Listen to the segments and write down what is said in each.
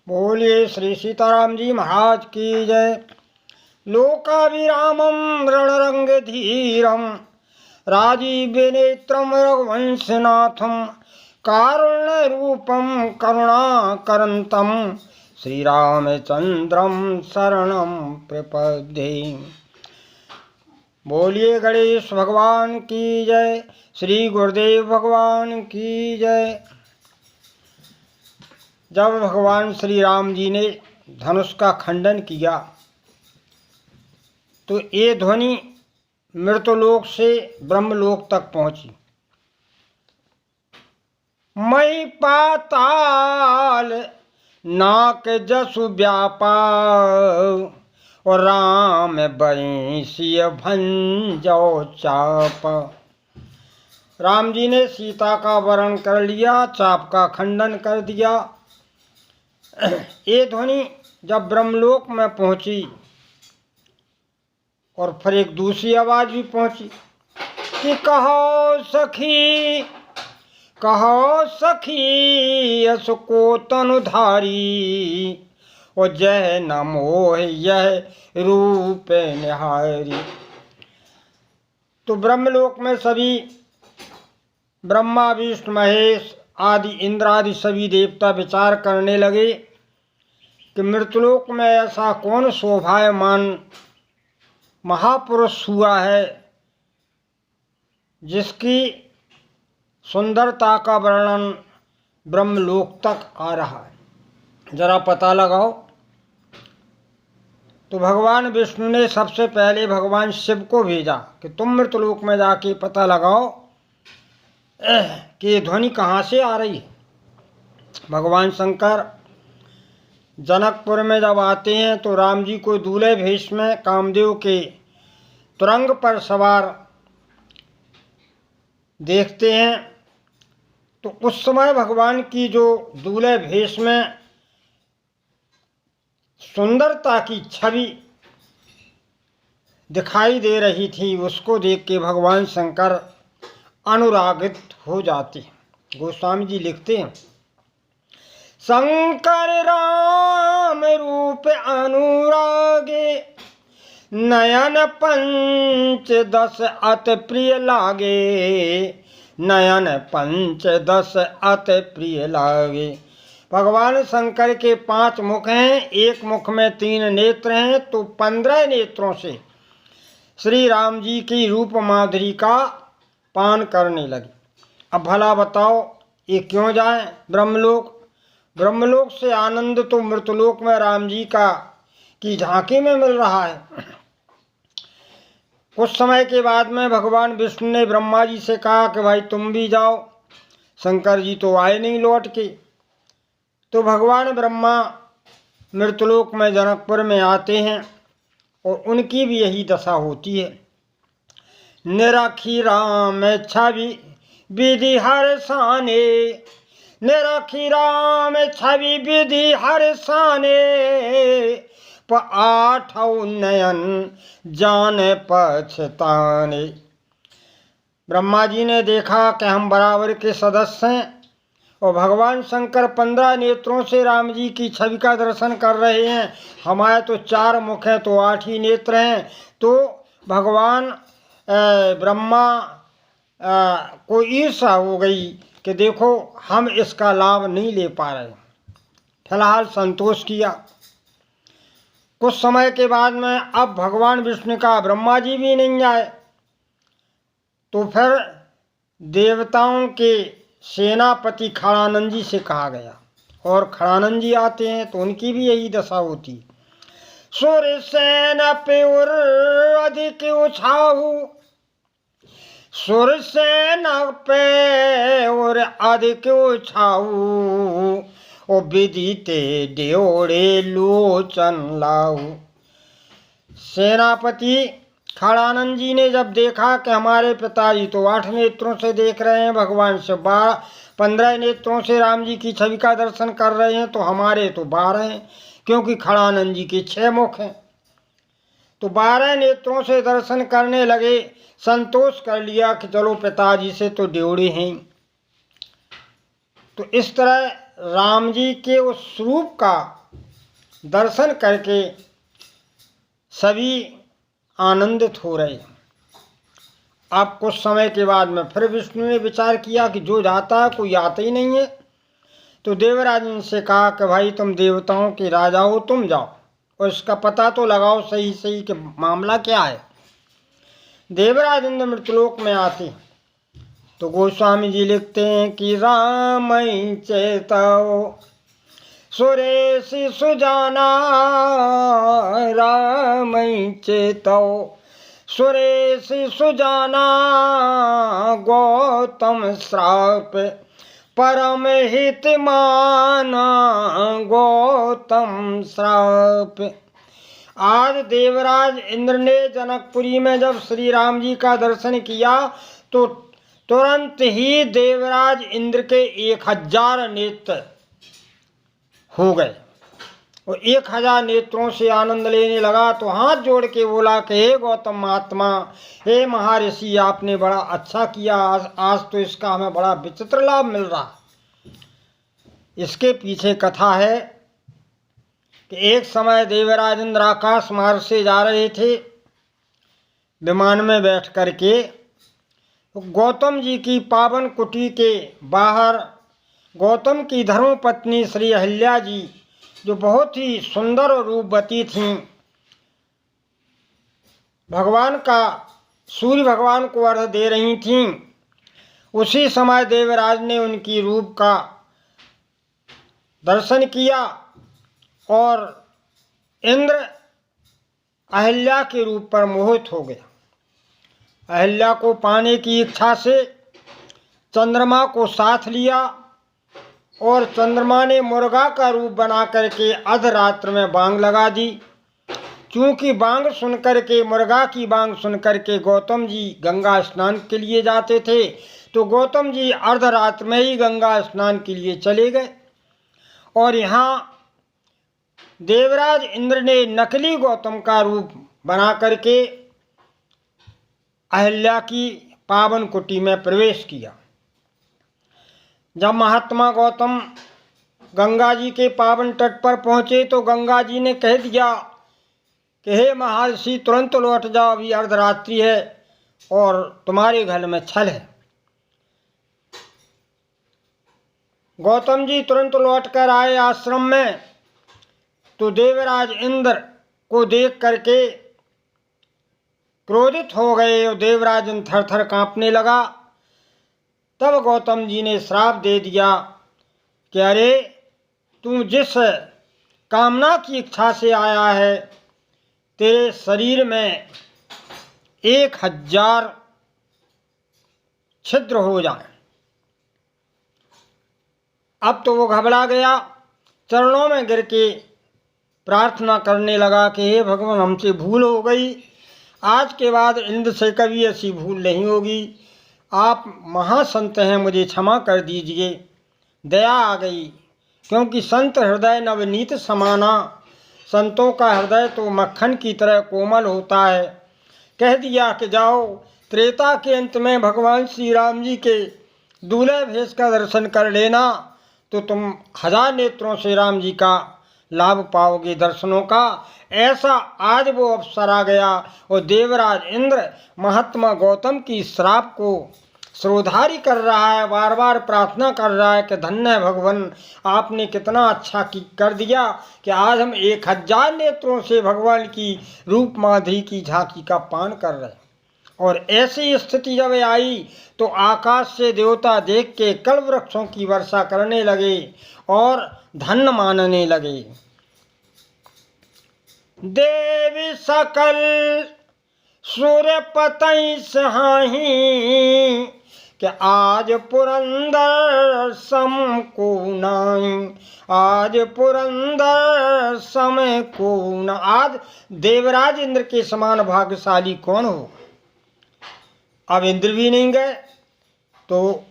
बोलिए श्री सीताराम जी महाराज की जय। लोकाभिरामं रणरंग धीरम राजीव नेत्रम रघुवंशनाथम कारुण्य रूपम करुणाकरंतम श्री रामचंद्रम शरणं प्रपद्ये। बोलिए गणेश भगवान की जय। श्री गुरुदेव भगवान की जय। जब भगवान श्री राम जी ने धनुष का खंडन किया तो ये ध्वनि मृतलोक से ब्रह्मलोक तक पहुंची। मई पाताल नाक जसु व्यापा और राम बंशीय भंजो चाप। राम जी ने सीता का वरण कर लिया, चाप का खंडन कर दिया। ये ध्वनि जब ब्रह्मलोक में पहुंची और फिर एक दूसरी आवाज भी पहुंची कि कहो सखी यस को तनुधारी और जय न मोह यह रूप निहारी। तो ब्रह्मलोक में सभी ब्रह्मा विष्णु महेश आदि इंद्र आदि सभी देवता विचार करने लगे कि मृतलोक में ऐसा कौन शोभायमान महापुरुष हुआ है जिसकी सुंदरता का वर्णन ब्रह्मलोक तक आ रहा है, जरा पता लगाओ। तो भगवान विष्णु ने सबसे पहले भगवान शिव को भेजा कि तुम मृतलोक में जाके पता लगाओ कि ये ध्वनि कहाँ से आ रही है। भगवान शंकर जनकपुर में जब आते हैं तो राम जी को दूल्हे भेष में कामदेव के तुरंग पर सवार देखते हैं। तो उस समय भगवान की जो दूल्हे भेष में सुंदरता की छवि दिखाई दे रही थी, उसको देख के भगवान शंकर अनुरागित हो जाते हैं। गोस्वामी जी लिखते हैं, शंकर राम रूप अनुरागे नयन पंच दस अति प्रिय लागे। नयन पंच दस अति प्रिय लागे। भगवान शंकर के 5 मुख हैं, एक मुख में 3 नेत्र हैं, तो 15 नेत्रों से श्री राम जी की रूप माधुरी का पान करने लगे। अब भला बताओ ये क्यों जाए ब्रह्मलोक। ब्रह्मलोक से आनंद तो मृतलोक में राम जी का की झांकी में मिल रहा है। कुछ समय के बाद में भगवान विष्णु ने ब्रह्मा जी से कहा कि भाई तुम भी जाओ। शंकर जी तो आए नहीं लौट के। तो भगवान ब्रह्मा मृतलोक में जनकपुर में आते हैं और उनकी भी यही दशा होती है। निरखी राम छवि विधि हर साने, निरखी राम छवि विधि हर साने, प 8 नयन जाने पछताने। ब्रह्मा जी ने देखा कि हम बराबर के सदस्य हैं और भगवान शंकर 15 नेत्रों से राम जी की छवि का दर्शन कर रहे हैं। हमारे तो 4 मुख हैं तो 8 ही नेत्र हैं। तो भगवान ब्रह्मा को ईर्ष्या हो गई कि देखो हम इसका लाभ नहीं ले पा रहे। फिलहाल संतोष किया। कुछ समय के बाद में अब भगवान विष्णु का ब्रह्मा जी भी नहीं आए तो फिर देवताओं के सेनापति खड़ानंद जी से कहा गया और खड़ानंद जी आते हैं तो उनकी भी यही दशा होती। सूर्य सेन पे और अधिक उछाऊ, सूर्य सेन पे और अधिक उछाऊ, ओ विदिते ड्योड़े लोचन लाऊ। सेनापति खड़ानंद जी ने जब देखा कि हमारे पिताजी तो 8 नेत्रों से देख रहे हैं, भगवान से 15 नेत्रों से राम जी की छवि का दर्शन कर रहे हैं, तो हमारे तो 12 हैं क्योंकि खड़ानंद जी के 6 मुख हैं। तो 12 नेत्रों से दर्शन करने लगे। संतोष कर लिया कि चलो पिताजी से तो ड्योड़े हैं। तो इस तरह राम जी के उस स्वरूप का दर्शन करके सभी आनंदित हो रहे। अब कुछ समय के बाद में फिर विष्णु ने विचार किया कि जो जाता है कोई आता ही नहीं है। तो देवराज ने से कहा कि भाई तुम देवताओं के राजा हो, तुम जाओ और इसका पता तो लगाओ सही सही कि मामला क्या है। देवराज इंद्र मृतलोक में आते तो गोस्वामी जी लिखते हैं कि राम चेतो सुरेश सुजाना, राम चेतो सुरेश सुजाना, गौतम श्राप परम हित माना, गौतम श्राप। आज देवराज इंद्र ने जनकपुरी में जब श्री राम जी का दर्शन किया तो तुरंत ही देवराज इंद्र के 1000 नेत्र हो गए और 1000 नेत्रों से आनंद लेने लगा। तो हाथ जोड़ के बोला कि हे गौतम महात्मा, हे महर्षि, आपने बड़ा अच्छा किया। आज तो इसका हमें बड़ा विचित्र लाभ मिल रहा। इसके पीछे कथा है कि एक समय देवराज इंद्र आकाश मार्ग से जा रहे थे विमान में बैठ करके। गौतम जी की पावन कुटी के बाहर गौतम की धर्मपत्नी श्री अहिल्या जी, जो बहुत ही सुंदर और रूपवती थीं, भगवान का सूर्य भगवान को अर्घ्य दे रही थीं। उसी समय देवराज ने उनकी रूप का दर्शन किया और इंद्र अहिल्या के रूप पर मोहित हो गया। अहिल्या को पाने की इच्छा से चंद्रमा को साथ लिया और चंद्रमा ने मुर्गा का रूप बना करके अर्धरात्र में बांग लगा दी। क्योंकि बांग सुन करके, मुर्गा की बांग सुन करके गौतम जी गंगा स्नान के लिए जाते थे, तो गौतम जी अर्धरात्र में ही गंगा स्नान के लिए चले गए। और यहाँ देवराज इंद्र ने नकली गौतम का रूप बना करके अहिल्या की पावन कुटी में प्रवेश किया। जब महात्मा गौतम गंगा जी के पावन तट पर पहुँचे तो गंगा जी ने कह दिया कि हे महर्षि, तुरंत लौट जाओ, अभी अर्धरात्रि है और तुम्हारे घर में छल है। गौतम जी तुरंत लौट कर आए आश्रम में। तो देवराज इंद्र को देख करके क्रोधित हो गए और देवराज इंद्र थर थर कांपने लगा। तब गौतम जी ने श्राप दे दिया कि अरे, तू जिस कामना की इच्छा से आया है, तेरे शरीर में 1000 छिद्र हो जाए। अब तो वो घबरा गया, चरणों में गिर के प्रार्थना करने लगा कि हे भगवान, हमसे भूल हो गई, आज के बाद इंद्र से कभी ऐसी भूल नहीं होगी। आप महासंत हैं, मुझे क्षमा कर दीजिए। दया आ गई, क्योंकि संत हृदय नवनीत समाना, संतों का हृदय तो मक्खन की तरह कोमल होता है। कह दिया कि जाओ, त्रेता के अंत में भगवान श्री राम जी के दूल्हे भेष का दर्शन कर लेना, तो तुम 1000 नेत्रों से राम जी का लाभ पाओगे, दर्शनों का। ऐसा आज वो अवसर आ गया और देवराज इंद्र महात्मा गौतम की श्राप को श्रोधारी कर रहा है, बार बार प्रार्थना कर रहा है कि धन्य है भगवान, आपने कितना अच्छा कर दिया कि आज हम 1000 नेत्रों से भगवान की रूप माधुरी की झांकी का पान कर रहे हैं। और ऐसी स्थिति जब आई तो आकाश से देवता देख के कल्प वृक्षों की वर्षा करने लगे और धन्य मानने लगे। देवी सकल सूर्य पतई सहाही कि आज पुरंदर सम को नाई, आज पुरंदर समय को न। आज देवराज इंद्र के समान भाग्यशाली कौन हो। अब इंद्र भी नहीं गए तो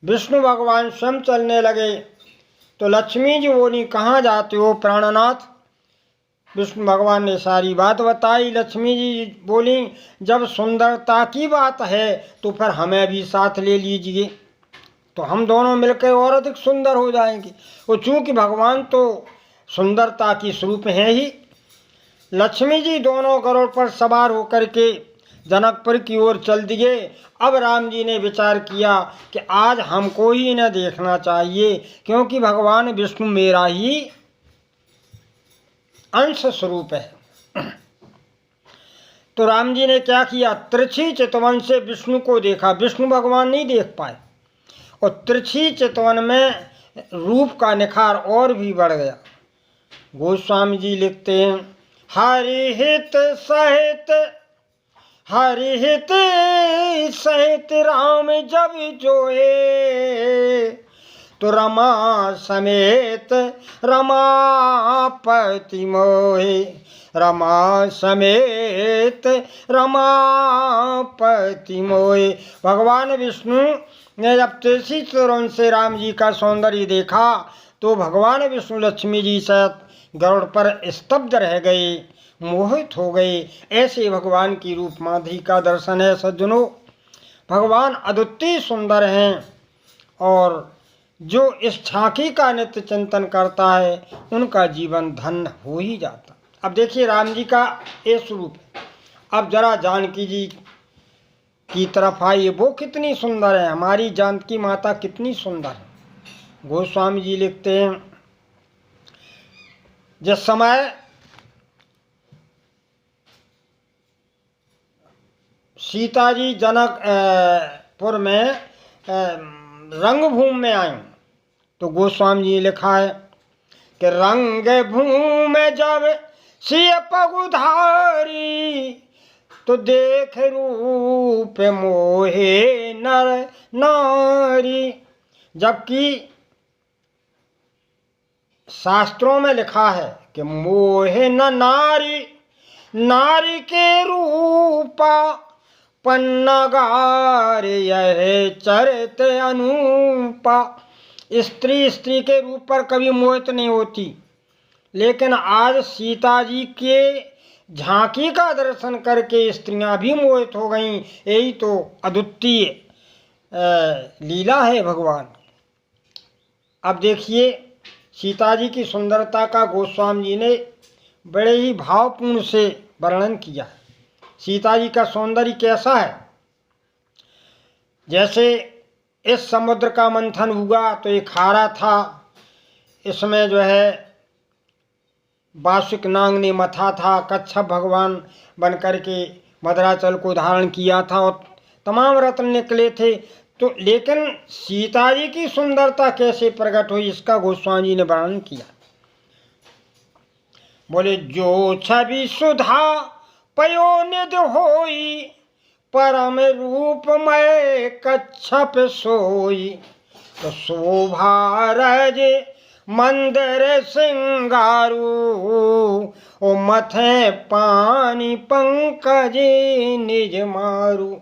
विष्णु भगवान स्वयं चलने लगे। तो लक्ष्मी जी बोली, कहाँ जाते हो प्राणनाथ। विष्णु भगवान ने सारी बात बताई। लक्ष्मी जी बोली, जब सुंदरता की बात है तो फिर हमें भी साथ ले लीजिए। तो हम दोनों मिलकर और अधिक सुंदर हो जाएंगे। और चूंकि भगवान तो सुंदरता की स्वरूप है ही। लक्ष्मी जी दोनों गरुड़ पर सवार होकर के जनकपुर की ओर चल दिए। अब राम जी ने विचार किया कि आज हमको ही न देखना चाहिए, क्योंकि भगवान विष्णु मेरा ही अंश स्वरूप है। तो राम जी ने क्या किया, तिरछी चितवन से विष्णु को देखा। विष्णु भगवान नहीं देख पाए, और तिरछी चितवन में रूप का निखार और भी बढ़ गया। गोस्वामी जी लिखते हैं, हरिहित सहित राम जब जोए, तो रमा समेत रमापति मोहे। रमा समेत रमापति मोहे। भगवान विष्णु ने जब तुलसी चरण से राम जी का सौंदर्य देखा तो भगवान विष्णु लक्ष्मी जी सहित गरुड़ पर स्तब्ध रह गए, मोहित हो गए। ऐसे भगवान की रूप माधुरी का दर्शन है सज्जनों। भगवान अद्वितीय सुंदर हैं, और जो इस झांकी का नित्य चिंतन करता है उनका जीवन धन्य हो ही जाता। अब देखिए राम जी का ये स्वरूप है। अब जरा जानकी जी की तरफ आइए, वो कितनी सुंदर है, हमारी जानकी माता कितनी सुंदर है। गोस्वामी जी लिखते हैं, जिस समय सीता जी जनकपुर में रंगभूमि में आई, तो गोस्वामी जी लिखा है कि रंग भूमि जब सिय पगुधारी, तो देख रूप मोहे नर नारी। जबकि शास्त्रों में लिखा है कि मोहे न नारी, नारी के रूपा पन्नगार यह चरित अनूपा। स्त्री के रूप पर कभी मोहित नहीं होती, लेकिन आज सीता जी के झांकी का दर्शन करके स्त्रियां भी मोहित हो गईं। यही तो अद्वितीय लीला है भगवान। अब देखिए सीता जी की सुंदरता का गोस्वामी जी ने बड़े ही भावपूर्ण से वर्णन किया। सीता जी का सौंदर्य कैसा है, जैसे इस समुद्र का मंथन हुआ तो एक खारा था, इसमें जो है वासुक नाग ने मथा था, कच्छप भगवान बन करके मदराचल को धारण किया था, और तमाम रत्न निकले थे। तो लेकिन सीता जी की सुंदरता कैसे प्रकट हुई, इसका गोस्वामी जी ने वर्णन किया। बोले, जो छवि सुधा पयोनिध होई, परम रूपमय कच्छप सोई। तो शोभा रज मंदिर सिंगारू, ओ मथे पानी पंकज निज मारू।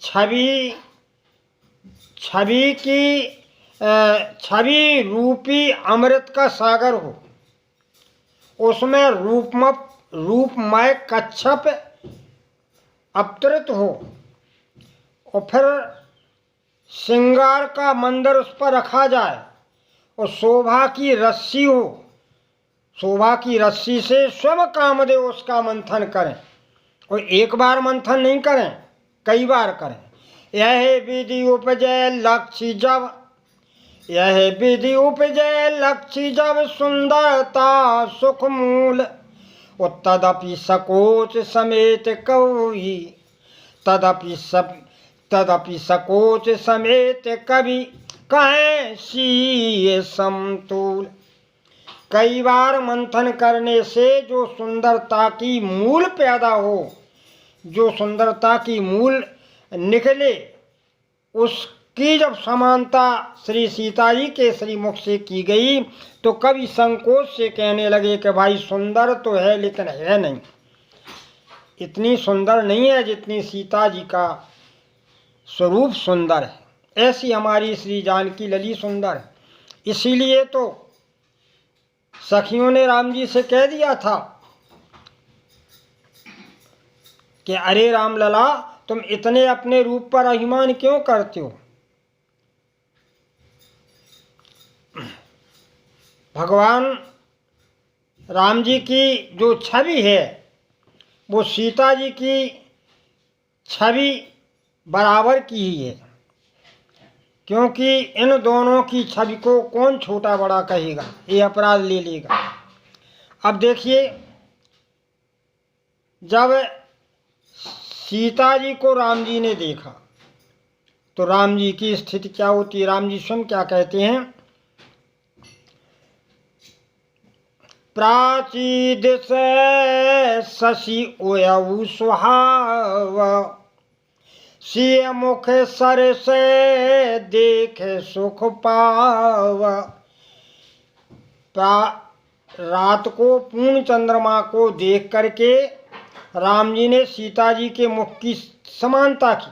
छवि रूपी अमृत का सागर हो, उसमें रूपमय कच्छप अवतरित हो, और फिर श्रृंगार का मंदिर उस पर रखा जाए, और शोभा की रस्सी हो, शोभा की रस्सी से स्वयं कामदेव उसका मंथन करें, और एक बार मंथन नहीं करें, कई बार करें। यह विधि उपजय लक्ष्य जब, यह विधि उपजय लक्ष्य जब, सुंदरता सुख मूल। तदपि सकोच समेत कवि, तदपि सकोच समेत कवि, कहें सी समतूल। कई बार मंथन करने से जो सुंदरता की मूल पैदा हो, जो सुंदरता की मूल निकले, उसकी जब समानता श्री सीता जी के श्रीमुख से की गई तो कवि संकोच से कहने लगे कि भाई सुंदर तो है लेकिन है नहीं, इतनी सुंदर नहीं है जितनी सीता जी का स्वरूप सुंदर है। ऐसी हमारी श्री जानकी लली सुंदर है। इसीलिए तो सखियों ने राम जी से कह दिया था कि अरे राम लला, तुम इतने अपने रूप पर अभिमान क्यों करते हो? भगवान राम जी की जो छवि है वो सीता जी की छवि बराबर की ही है, क्योंकि इन दोनों की छवि को कौन छोटा बड़ा कहेगा, ये अपराध ले लेगा। अब देखिए, जब सीता जी को राम जी ने देखा तो राम जी की स्थिति क्या होती है। राम जी स्वयं क्या कहते हैं, प्राचीद से शशि ओयऊ सुहाव, सिय मुख सर से देखे सुख पाव। रात को पूर्ण चंद्रमा को देख करके राम जी ने सीता जी के मुख की समानता की,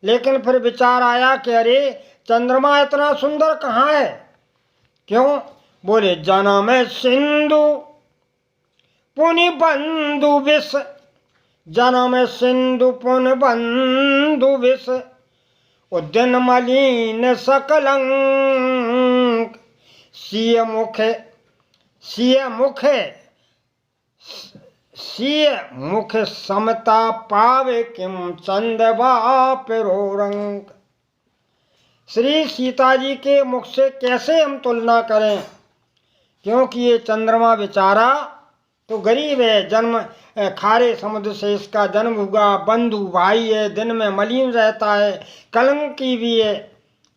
लेकिन फिर विचार आया कि अरे चंद्रमा इतना सुंदर कहाँ है। क्यों? बोले जन्म सिंधु पुनि बंधु विष, जन्म सिंधु पुन बंधु विष, उद्यन मलिन सकलंक, सिय मुख समता पावे किम चंदवा पिरोरंक। श्री सीता जी के मुख से कैसे हम तुलना करें, क्योंकि ये चंद्रमा बेचारा तो गरीब है, जन्म खारे समुद्र से इसका जन्म हुआ, बंधु भाई है, दिन में मलिन रहता है, कलंकी भी है।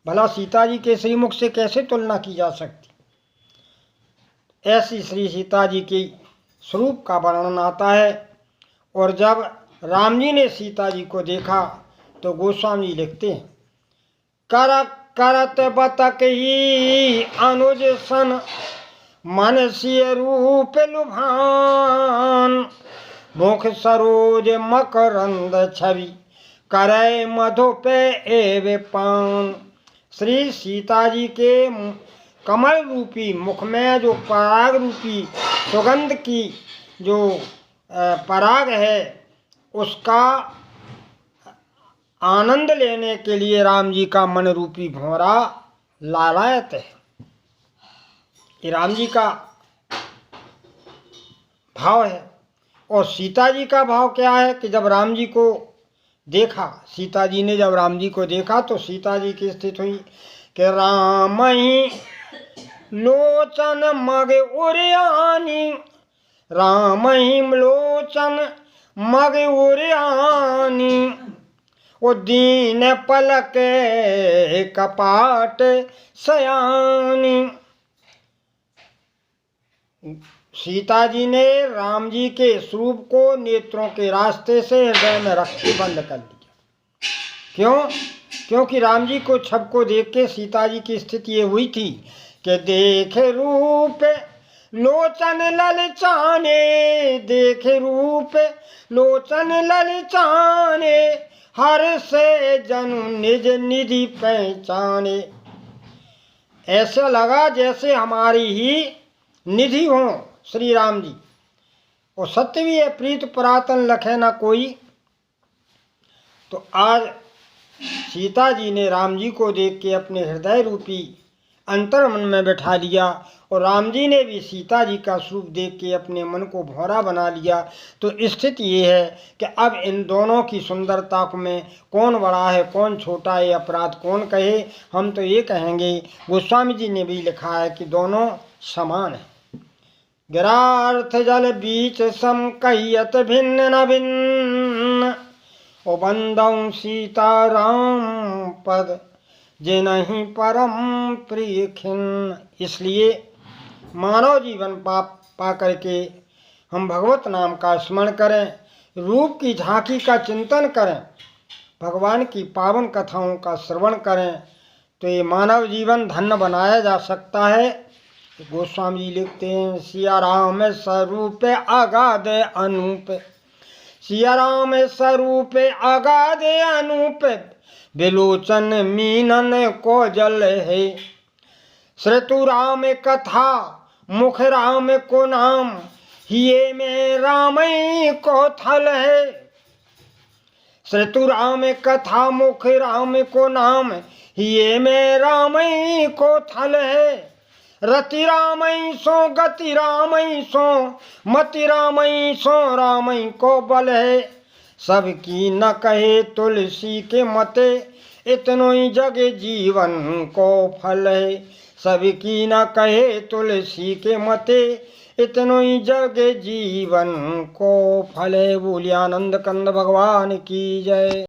भला सीता जी के श्रीमुख से कैसे तुलना की जा सकती। ऐसी श्री सीता जी की स्वरूप का वर्णन आता है। और जब राम जी ने सीता जी को देखा तो गोस्वामी लिखते हैं, करत बतक ही अनुज सन, मन सिय रूप लुभान, मुख सरोज मकरंद छवि, करे मधु पे एवे पान। श्री सीता जी के कमल रूपी मुख में जो पराग रूपी सुगंध की जो पराग है, उसका आनंद लेने के लिए राम जी का मन रूपी भंवरा लालायत है। ये राम जी का भाव है। और सीता जी का भाव क्या है कि जब राम जी को देखा, सीता जी ने जब राम जी को देखा तो सीता जी की स्थिति हुई कि राम ही लोचन मग उरियानी, राम ही लोचन मग उरियानी, वो दीन पलक कपाट सयानी। सीता जी ने राम जी के स्वरूप को नेत्रों के रास्ते से हृदय में रख के बंद कर दिया। क्यों? क्योंकि राम जी को छब को देख के सीता जी की स्थिति ये हुई थी कि देख रूप लोचन ललचाने, देख रूप लोचन ललचाने, हर से जनु निज निधि पहचाने। ऐसा लगा जैसे हमारी ही निधि हो श्री राम जी। और सत्य भी है, प्रीत पुरातन लखे ना कोई। तो आज सीता जी ने राम जी को देख के अपने हृदय रूपी अंतर मन में बैठा लिया, और राम जी ने भी सीता जी का स्वरूप देख के अपने मन को भौरा बना लिया। तो स्थिति ये है कि अब इन दोनों की सुंदरता में कौन बड़ा है कौन छोटा है, अपराध कौन कहे। हम तो ये कहेंगे, गोस्वामी जी ने भी लिखा है कि दोनों समान है। गिरार्थ जल बीच सम कहियत भिन्न न भिन्न, ओ बंदौ सीता राम पद जे नहीं परम प्रिय खिन्न। इसलिए मानव जीवन पा करके हम भगवत नाम का स्मरण करें, रूप की झांकी का चिंतन करें, भगवान की पावन कथाओं का श्रवण करें, तो ये मानव जीवन धन्य बनाया जा सकता है। गोस्वामी जी लिखते हैं, सिया राम स्वरूप अगाध अनूप, सिया राम स्वरूप अगाध अनूप, विलोचन मीनन को जल है, श्रुतु राम कथा मुख राम को नाम, हिये में राम को थल है, श्रुतु राम कथा मुख राम को नाम, ये में रामई को थल है। रति रामई सो गति रामई सो, मति रामई सो रामई को बल है। सबकी न कहे तुलसी के मते, इतनो ही जग जीवन को फल है। सबकी न कहे तुलसी के मते, इतनो ही जग जीवन को फल है। बोलिए आनंद कंद भगवान की जय।